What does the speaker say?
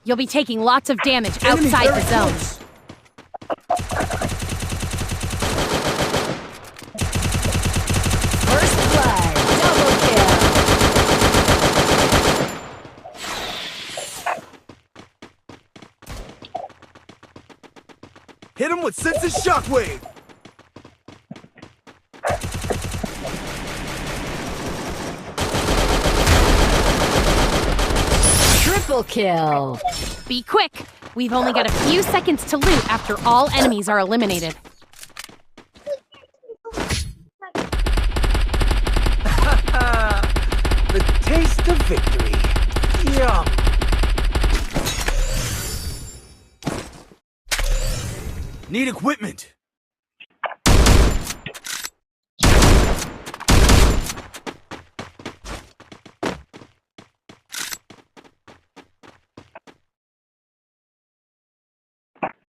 You'll be taking lots of damage Enemy outside very the zone. close. First blood. Double kill. Hit him with Sense's shockwave. Triple kill. Be quick! We've only got a few seconds to loot after all enemies are eliminated. The taste of victory. Yum. Need equipment.